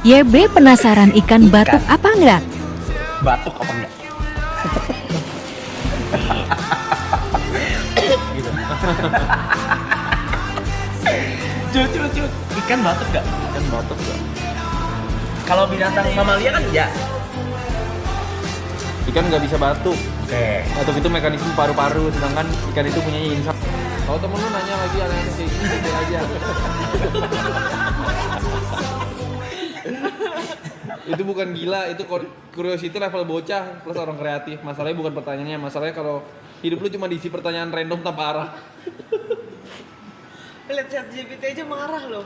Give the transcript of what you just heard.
YB penasaran ikan batuk apa enggak? Batuk apa enggak? Gitu. Cut. Ikan batuk enggak? Ikan batuk gak? Kalau binatang mamalia kan ya. Ikan nggak bisa batuk. Oke. Batuk itu mekanisme paru-paru, sedangkan ikan itu punya insang. Kalau temen lu nanya lagi aneh-aneh kayak gini, gitu aja. Itu bukan gila, itu curiosity level bocah plus orang kreatif. Masalahnya bukan pertanyaannya, masalahnya kalau hidup lu cuma diisi pertanyaan random tanpa arah. Lihat ChatGPT aja marah loh.